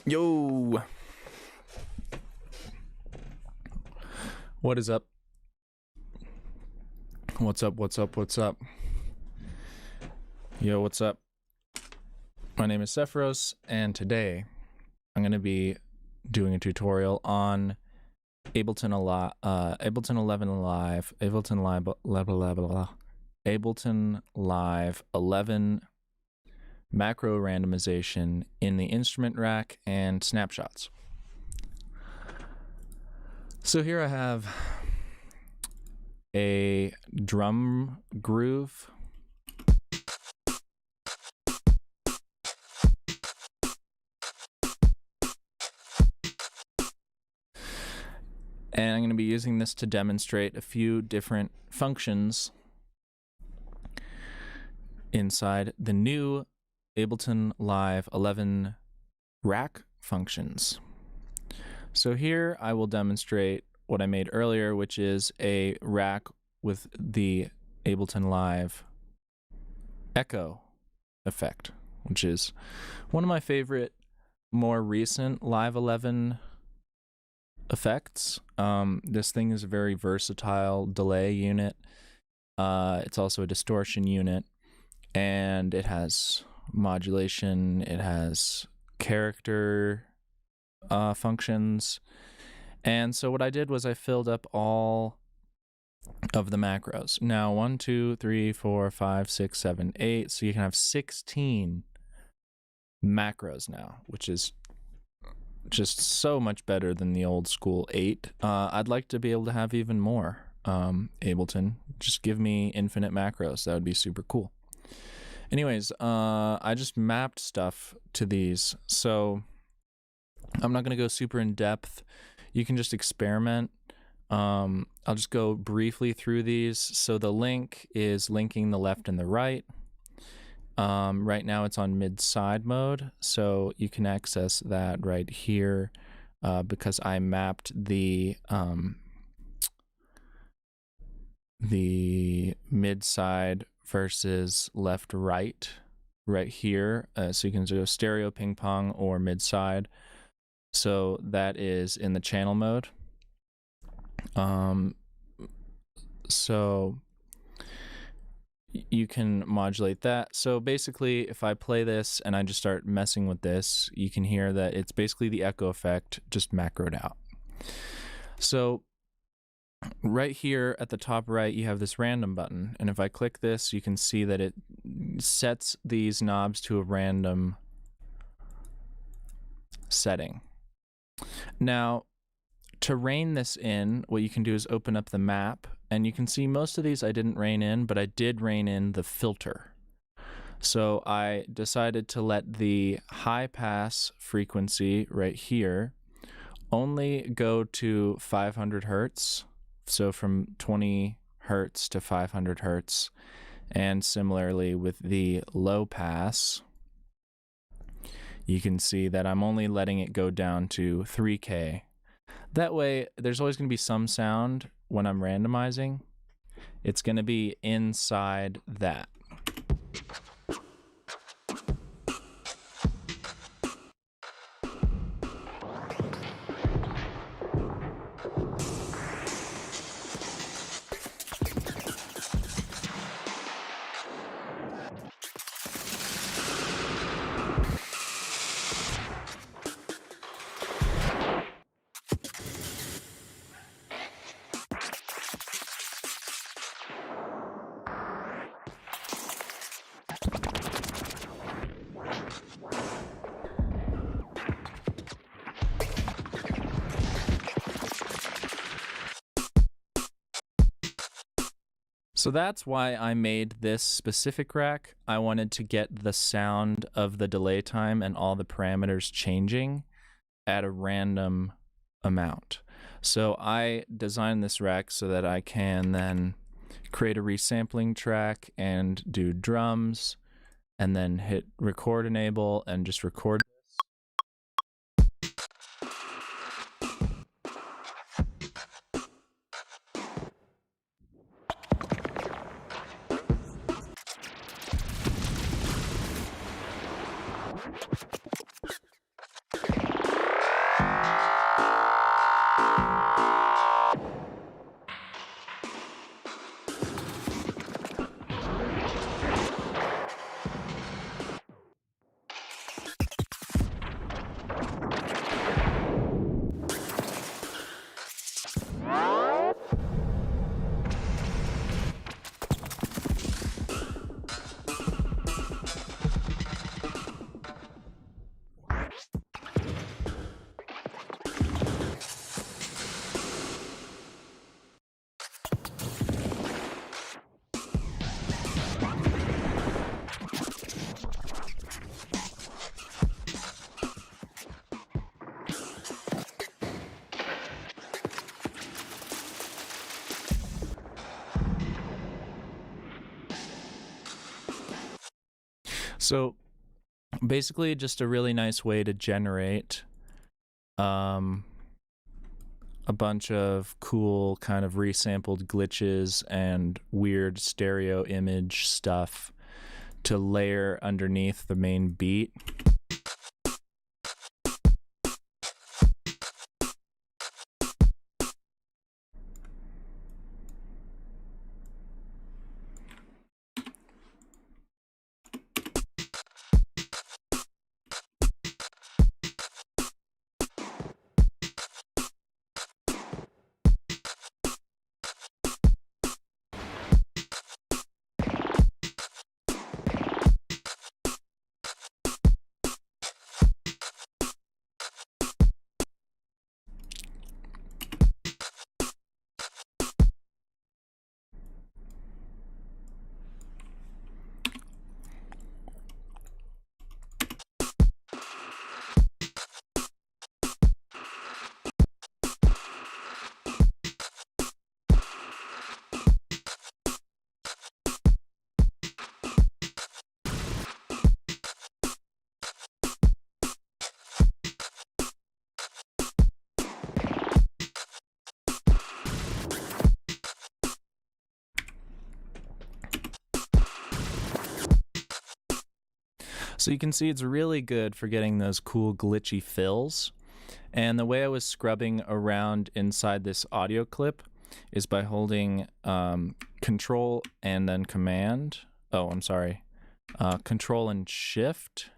Yo! What is up? What's up? Yo, what's up? My name is Sephiros, and today I'm going to be doing a tutorial on Ableton 11 Live, Ableton Live 11 macro randomization in the instrument rack and Snapshots. So here I have a drum groove. And I'm going to be using this to demonstrate a few different functions inside the new Ableton Live 11 rack functions. So here I will demonstrate what I made earlier, which is a rack with the Ableton Live echo effect, which is one of my favorite more recent Live 11 effects. This thing is a very versatile delay unit. It's also a distortion unit, and it has modulation, it has character functions. And so what I did was I filled up all of the macros. Now 1, 2, 3, 4, 5, 6, 7, 8. So you can have 16 macros now, which is just so much better than the old school 8. I'd like to be able to have even more. Ableton, just give me infinite macros. That would be super cool. Anyways, I just mapped stuff to these, so I'm not going to go super in depth. You can just experiment. I'll just go briefly through these. So the link is linking the left and the right. Right now it's on mid-side mode, so you can access that right here because I mapped the mid-side versus left-right right here. So you can do stereo, ping pong, or mid-side. So that is in the channel mode. So you can modulate that. So basically, if I play this and I just start messing with this, you can hear that it's basically the echo effect just macroed out. So right here at the top right, you have this random button. And if I click this, you can see that it sets these knobs to a random setting. Now, to rein this in, what you can do is open up the map, and you can see most of these I didn't rein in, but I did rein in the filter. So I decided to let the high pass frequency right here only go to 500 hertz. So from 20 hertz to 500 hertz. And similarly with the low pass, you can see that I'm only letting it go down to 3K. That way, there's always going to be some sound when I'm randomizing. It's going to be inside that. So that's why I made this specific rack. I wanted to get the sound of the delay time and all the parameters changing at a random amount. So I designed this rack so that I can then create a resampling track and do drums, and then hit record enable and just record. So basically just a really nice way to generate a bunch of cool kind of resampled glitches and weird stereo image stuff to layer underneath the main beat. So you can see it's really good for getting those cool glitchy fills. And the way I was scrubbing around inside this audio clip is by holding Control and then Command. Oh, I'm sorry. Control and Shift.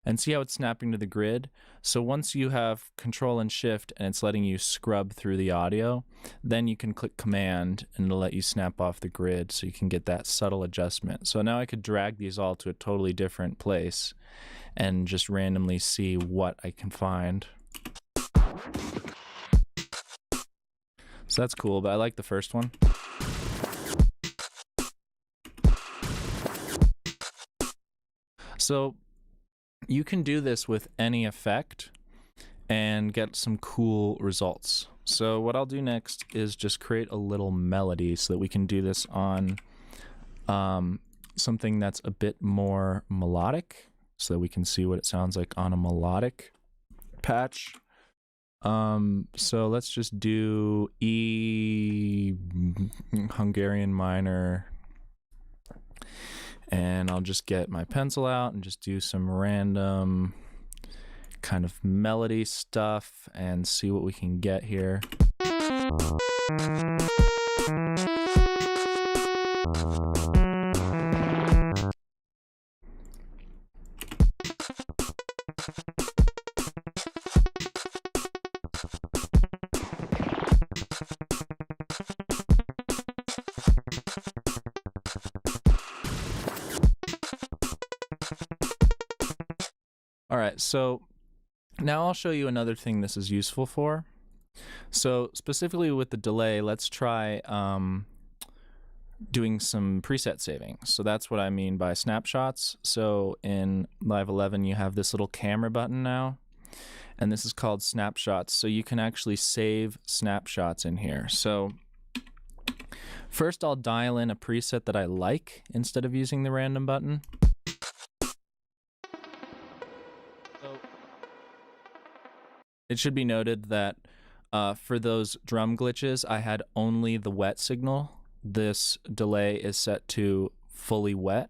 And see how it's snapping to the grid? So once you have Control and Shift and it's letting you scrub through the audio, then you can click Command and it'll let you snap off the grid so you can get that subtle adjustment. So now I could drag these all to a totally different place and just randomly see what I can find. So that's cool, but I like the first one. So you can do this with any effect and get some cool results. So what I'll do next is just create a little melody so that we can do this on something that's a bit more melodic so that we can see what it sounds like on a melodic patch. So let's just do E Hungarian minor. And I'll just get my pencil out and just do some random kind of melody stuff and see what we can get here. All right, so now I'll show you another thing this is useful for. So specifically with the delay, let's try doing some preset saving. So that's what I mean by snapshots. So in Live 11, you have this little camera button now, and this is called snapshots. So you can actually save snapshots in here. So first I'll dial in a preset that I like instead of using the random button. It should be noted that for those drum glitches, I had only the wet signal. This delay is set to fully wet.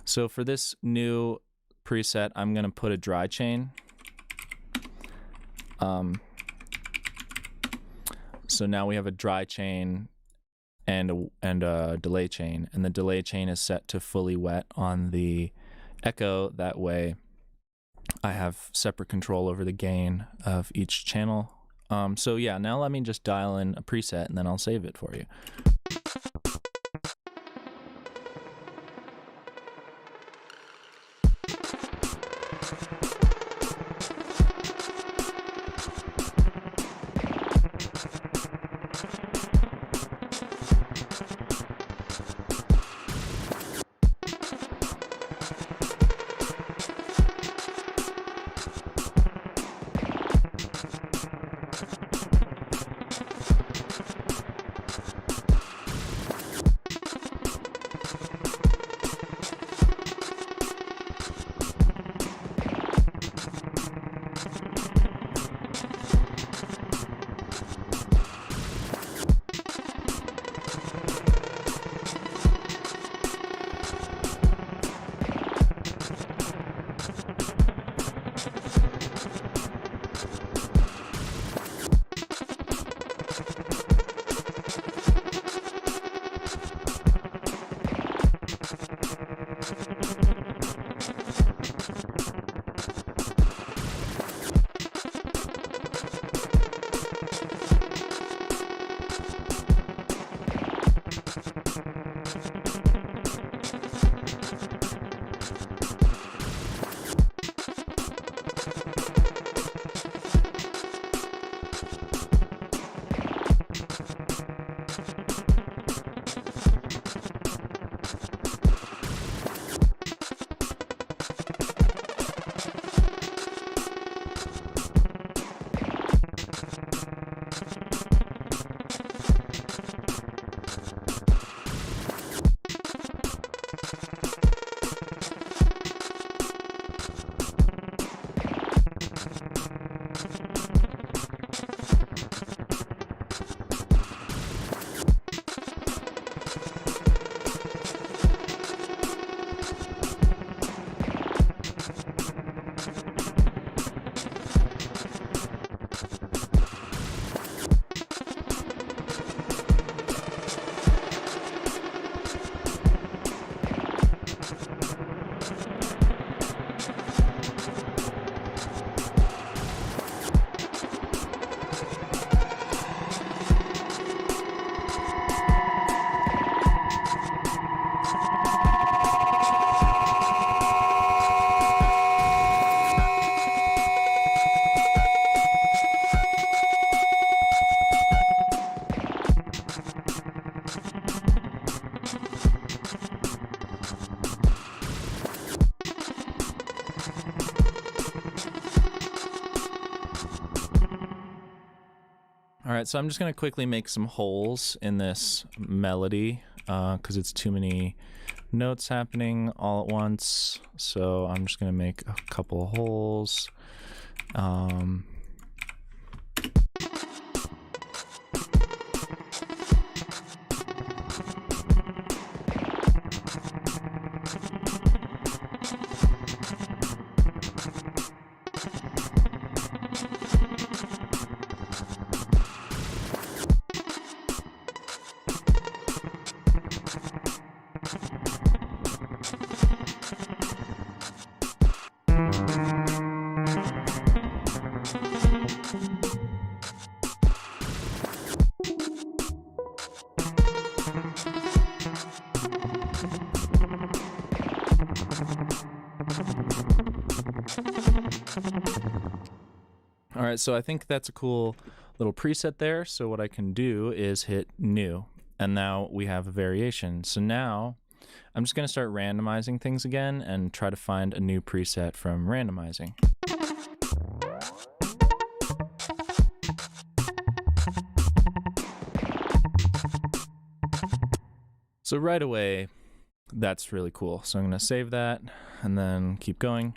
So for this new preset, I'm going to put a dry chain. So now we have a dry chain and a delay chain, and the delay chain is set to fully wet on the echo. That way I have separate control over the gain of each channel. So yeah, now let me just dial in a preset and then I'll save it for you. All right, so I'm just gonna quickly make some holes in this melody because it's too many notes happening all at once. So I'm just gonna make a couple of holes. All right, so I think that's a cool little preset there. So what I can do is hit new, and now we have a variation. So now I'm just gonna start randomizing things again and try to find a new preset from randomizing. So right away, that's really cool. So I'm gonna save that and then keep going.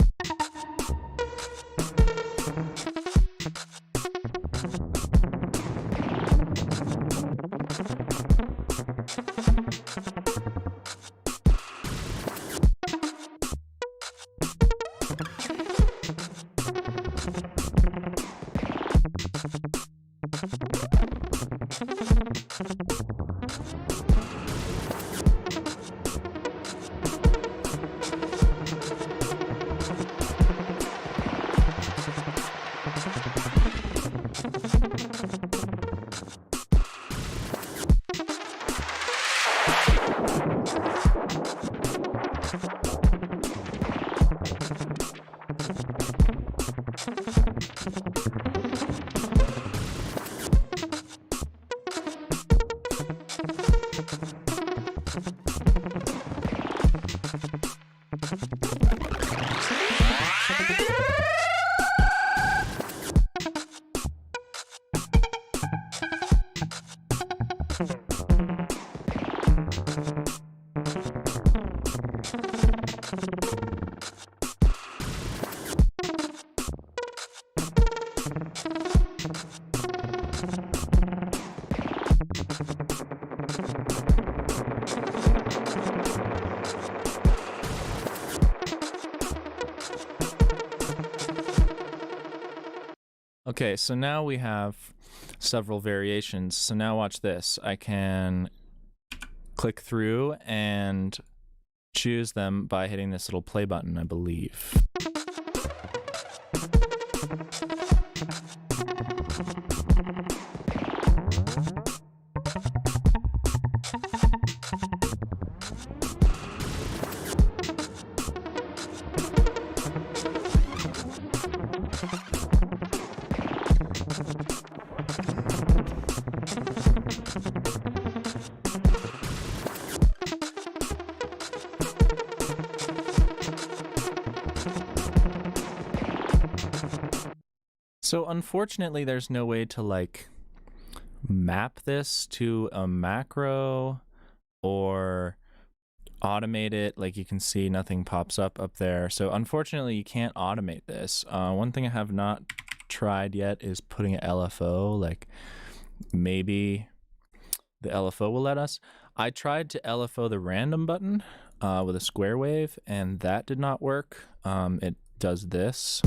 Okay, so now we have several variations. So now watch this. I can click through and choose them by hitting this little play button, I believe. So unfortunately, there's no way to like map this to a macro or automate it. Like you can see nothing pops up there. So unfortunately, you can't automate this. One thing I have not tried yet is putting an LFO. Like maybe the LFO will let us. I tried to LFO the random button with a square wave, and that did not work. It does this.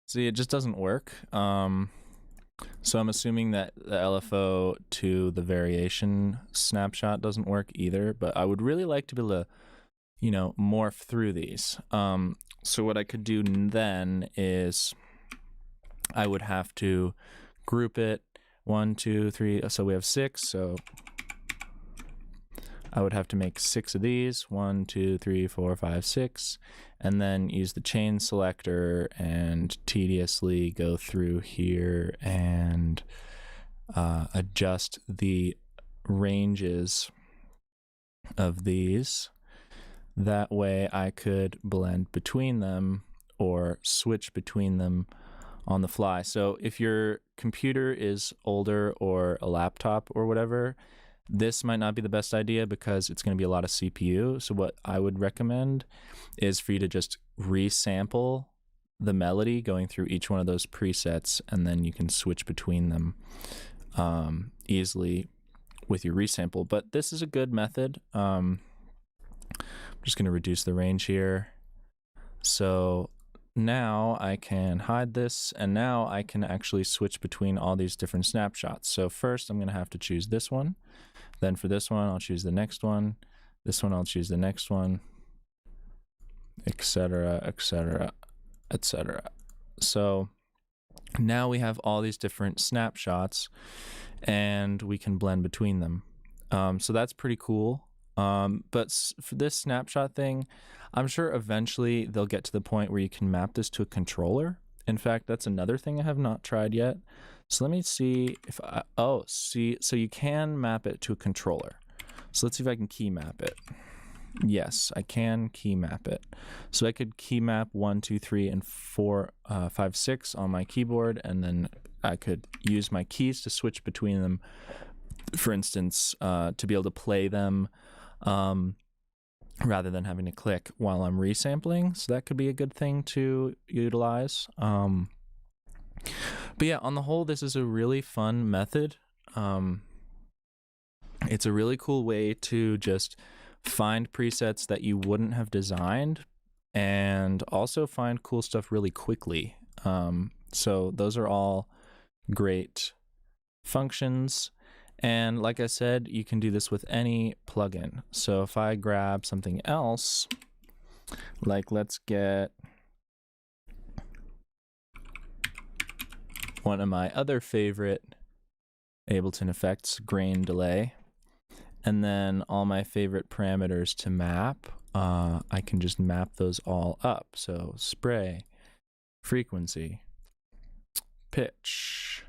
See, it just doesn't work. So I'm assuming that the LFO to the variation snapshot doesn't work either, but I would really like to be able to, you know, morph through these. So what I could do then is I would have to group it 1, 2, 3. So we have 6. So I would have to make 6 of these. 1, 2, 3, 4, 5, 6. And then use the chain selector and tediously go through here and adjust the ranges of these. That way I could blend between them or switch between them on the fly. So if your computer is older or a laptop or whatever, this might not be the best idea because it's going to be a lot of CPU. So what I would recommend is for you to just resample the melody going through each one of those presets, and then you can switch between them easily with your resample. But this is a good method. I'm just going to reduce the range here. So now I can hide this, and now I can actually switch between all these different snapshots. So first I'm going to have to choose this one. Then for this one, I'll choose the next one. This one, I'll choose the next one, etc., etc., etc. So now we have all these different snapshots, and we can blend between them. So that's pretty cool. But for this snapshot thing, I'm sure eventually they'll get to the point where you can map this to a controller. In fact, that's another thing I have not tried yet. So let me see if so you can map it to a controller. So let's see if I can key map it. Yes, I can key map it. So I could key map 1, 2, 3, and 4, 5, 6 on my keyboard, and then I could use my keys to switch between them. For instance, to be able to play them rather than having to click while I'm resampling. So that could be a good thing to utilize. But yeah, on the whole, this is a really fun method. It's a really cool way to just find presets that you wouldn't have designed and also find cool stuff really quickly. So those are all great functions. And like I said, you can do this with any plugin. So if I grab something else, like let's get one of my other favorite Ableton effects, grain delay, and then all my favorite parameters to map, I can just map those all up. So spray, frequency, pitch,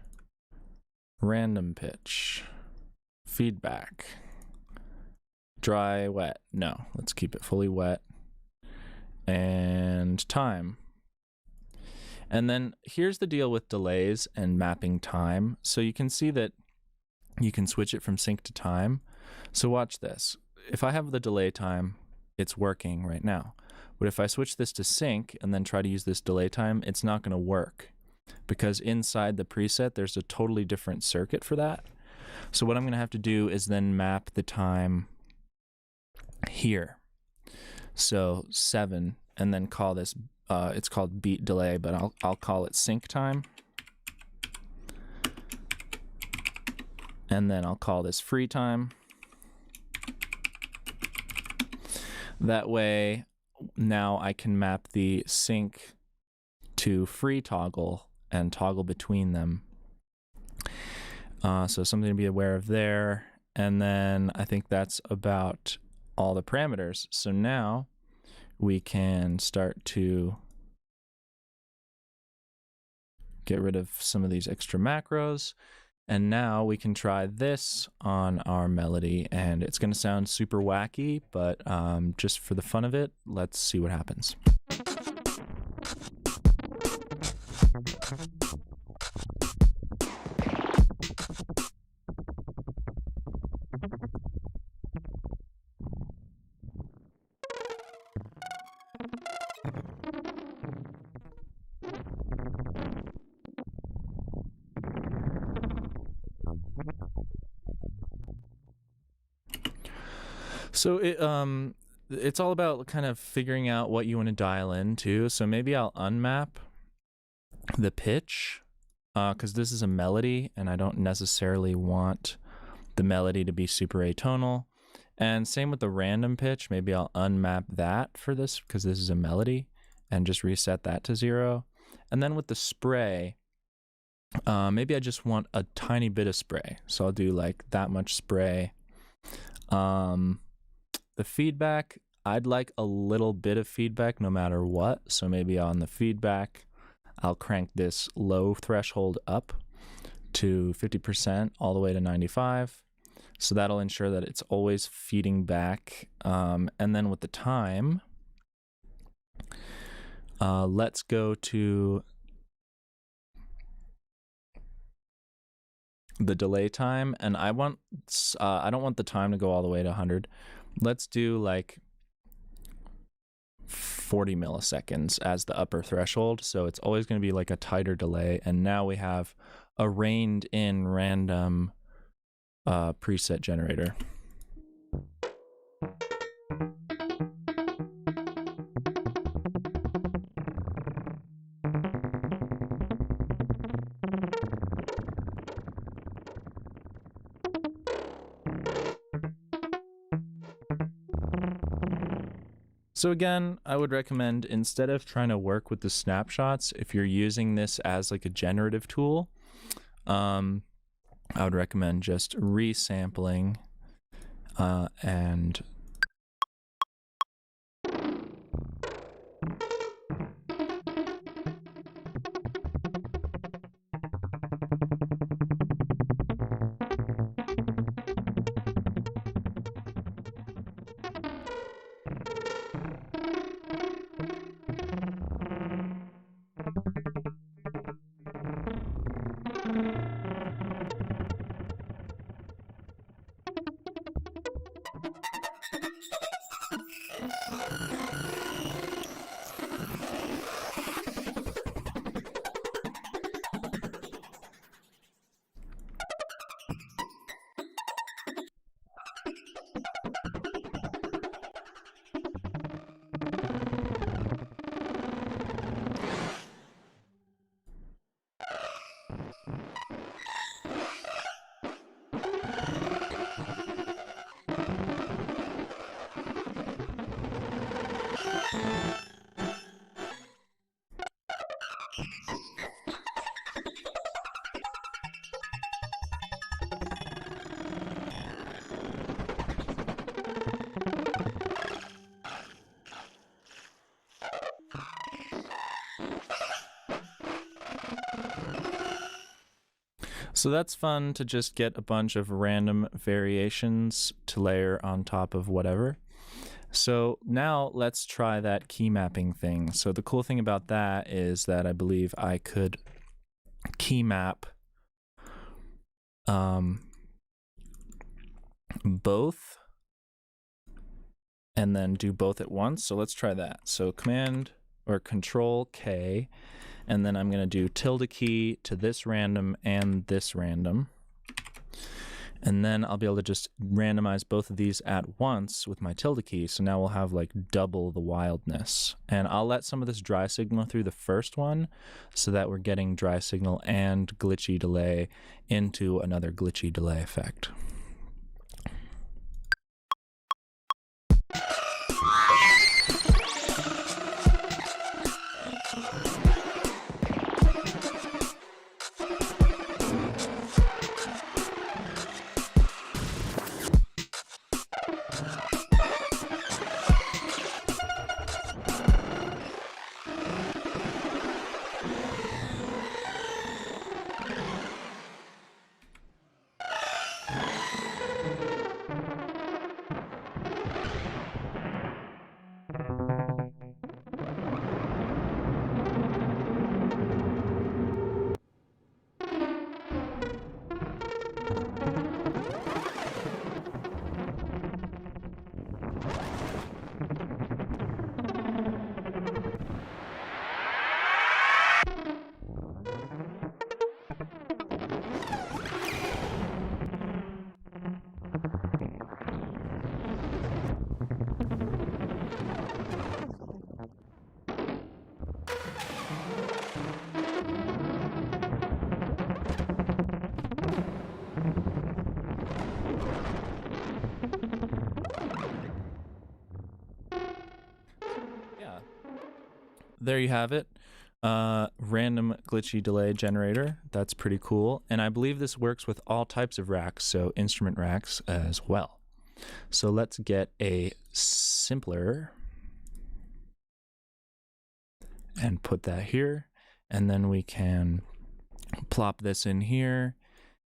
random pitch, feedback, dry, wet. No, let's keep it fully wet, and time. And then here's the deal with delays and mapping time. So you can see that you can switch it from sync to time. So watch this. If I have the delay time, it's working right now. But if I switch this to sync and then try to use this delay time, it's not going to work because inside the preset, there's a totally different circuit for that. So what I'm going to have to do is then map the time here. So 7, and then call this, it's called beat delay, but I'll call it sync time. And then I'll call this free time. That way, now I can map the sync to free toggle and toggle between them. So something to be aware of there. And then I think that's about all the parameters. So now we can start to get rid of some of these extra macros. And now we can try this on our melody, and it's going to sound super wacky, but just for the fun of it, let's see what happens. So it's all about kind of figuring out what you want to dial into. So maybe I'll unmap the pitch because this is a melody and I don't necessarily want the melody to be super atonal. And same with the random pitch. Maybe I'll unmap that for this because this is a melody and just reset that to 0. And then with the spray, maybe I just want a tiny bit of spray. So I'll do like that much spray. The feedback, I'd like a little bit of feedback no matter what. So maybe on the feedback, I'll crank this low threshold up to 50% all the way to 95. So that'll ensure that it's always feeding back. And then with the time, let's go to the delay time, and I don't want the time to go all the way to 100. Let's do like 40 milliseconds as the upper threshold, so it's always going to be like a tighter delay. And now we have a reined in random preset generator. So again, I would recommend, instead of trying to work with the snapshots, if you're using this as like a generative tool, I would recommend just resampling and so that's fun to just get a bunch of random variations to layer on top of whatever. So now let's try that key mapping thing. So the cool thing about that is that I believe I could key map both and then do both at once. So let's try that. So Command or Control K, and then I'm going to do tilde key to this random and this random. And then I'll be able to just randomize both of these at once with my tilde key. So now we'll have like double the wildness. And I'll let some of this dry signal through the first one so that we're getting dry signal and glitchy delay into another glitchy delay effect. There you have it. Random glitchy delay generator. That's pretty cool. And I believe this works with all types of racks, so instrument racks as well. So let's get a simpler and put that here. And then we can plop this in here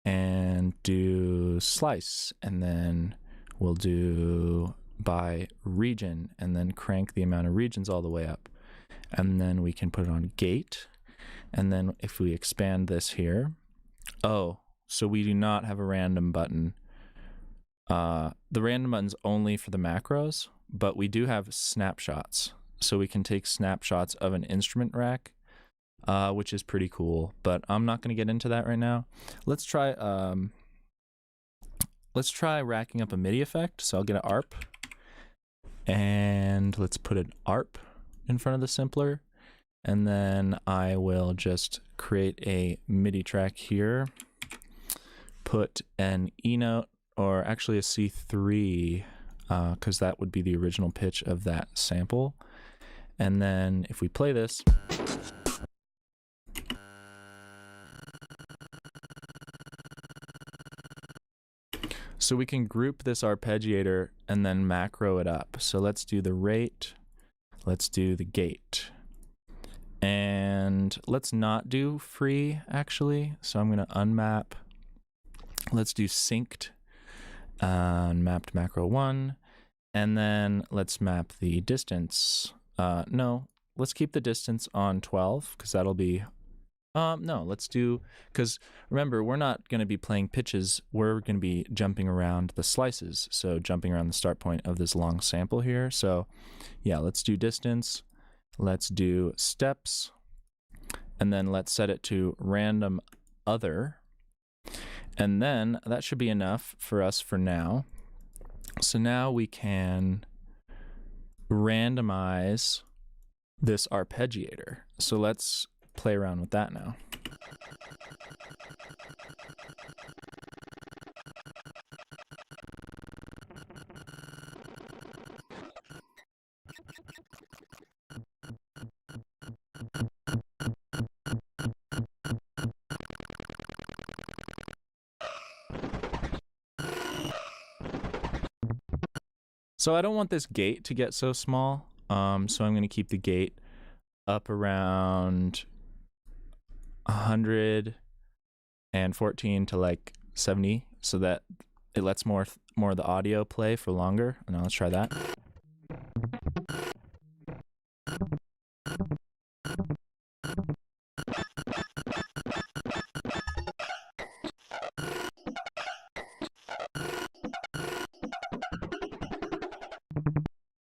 and do slice. And then we'll do by region and then crank the amount of regions all the way up. And then we can put it on gate. And then if we expand this here, oh, so we do not have a random button. The random button's only for the macros, but we do have snapshots. So we can take snapshots of an instrument rack, which is pretty cool, but I'm not going to get into that right now. Let's try racking up a MIDI effect. So I'll get an ARP, and let's put an ARP in front of the simpler, and then I will just create a MIDI track here, put an E note, or actually a C3, because that would be the original pitch of that sample. And then if we play this, so we can group this arpeggiator and then macro it up. So let's do the rate. Let's do the gate. And let's not do free, actually. So I'm going to unmap. Let's do synced, mapped macro 1. And then let's map the distance. No, let's keep the distance on 12, because that'll be... no, let's do... Because remember, we're not going to be playing pitches. We're going to be jumping around the slices. So jumping around the start point of this long sample here. So yeah, let's do distance. Let's do steps. And then let's set it to random other. And then that should be enough for us for now. So now we can randomize this arpeggiator. So let's play around with that now. So I don't want this gate to get so small, so I'm going to keep the gate up around 114 to like 70, so that it lets more of the audio play for longer. And now let's try that.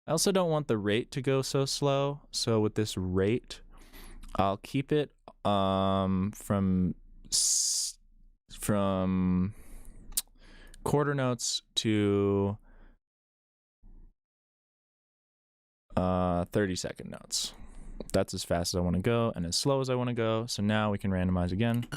I also don't want the rate to go so slow, so with this rate, I'll keep it from quarter notes to 30-second notes. That's as fast as I want to go and as slow as I want to go. So now we can randomize again.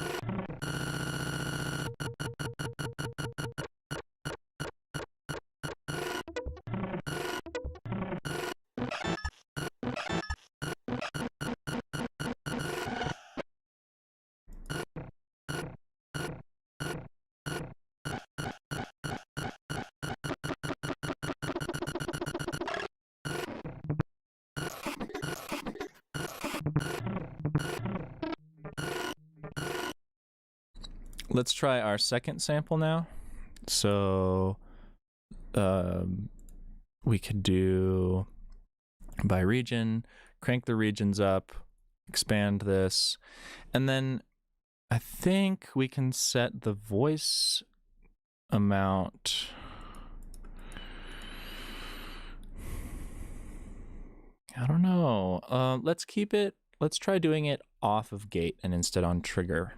Let's try our second sample now. So we could do by region, crank the regions up, expand this, and then I think we can set the voice amount. I don't know. Let's keep it, let's try doing it off of gate and instead on trigger.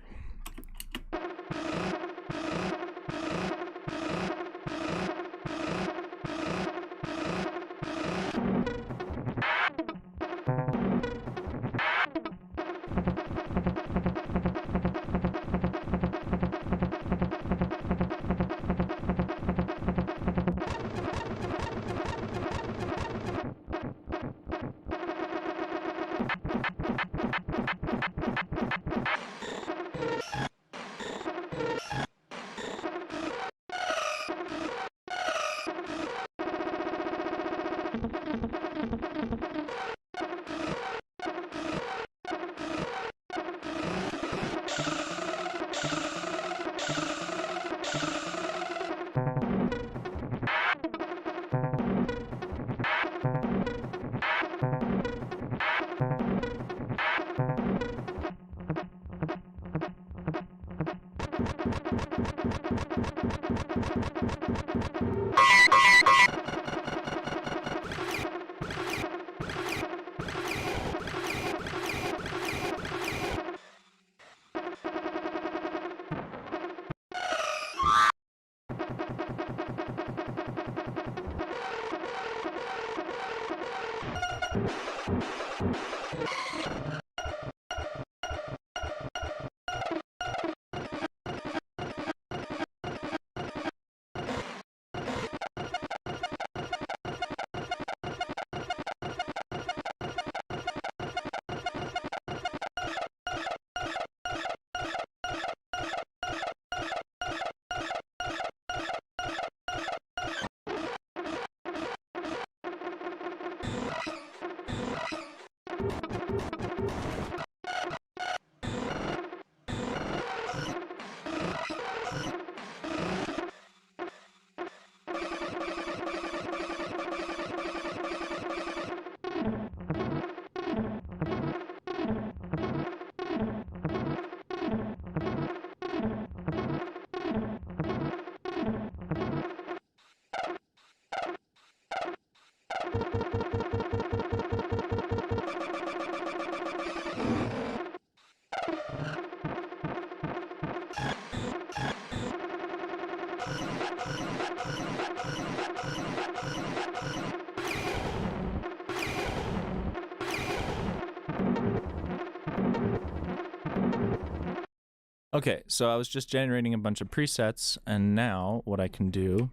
Okay, so I was just generating a bunch of presets, and now what I can do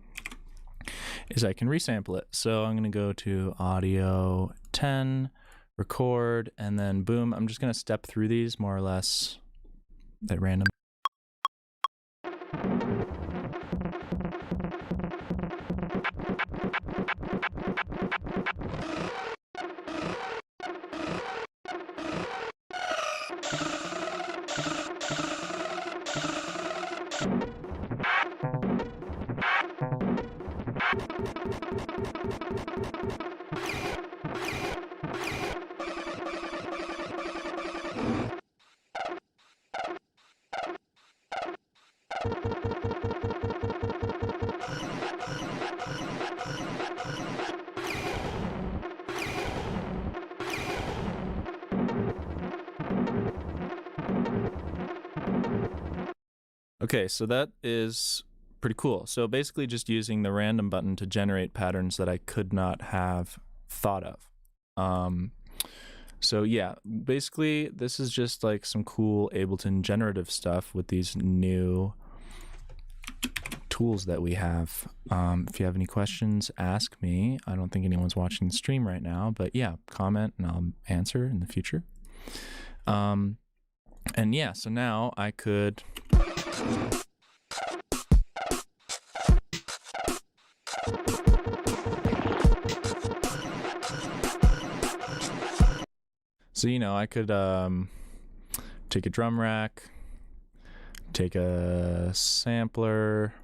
is I can resample it. So I'm going to go to Audio 10, Record, and then boom, I'm just going to step through these more or less at random. Okay, so that is pretty cool. So basically just using the random button to generate patterns that I could not have thought of. So yeah, basically this is just like some cool Ableton generative stuff with these new tools that we have. If you have any questions, ask me. I don't think anyone's watching the stream right now, but yeah, comment and I'll answer in the future. And yeah, so now I could I could take a drum rack, take a sampler,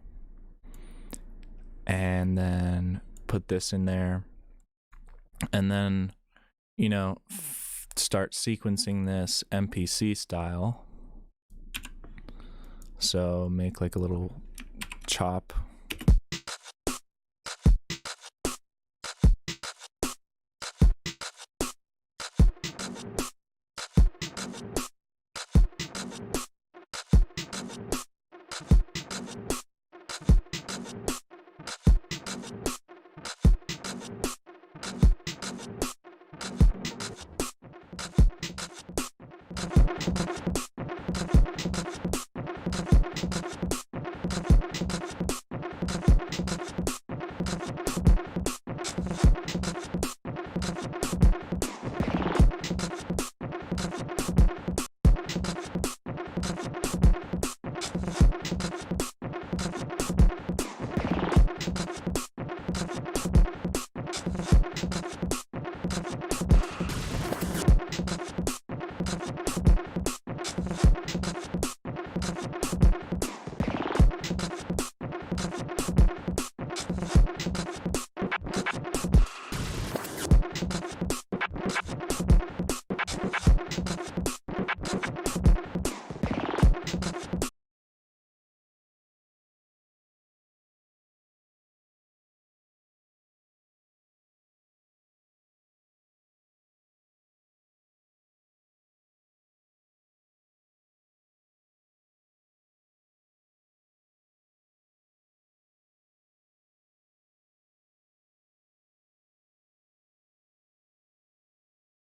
and then put this in there, and then, start sequencing this MPC style. So make like a little chop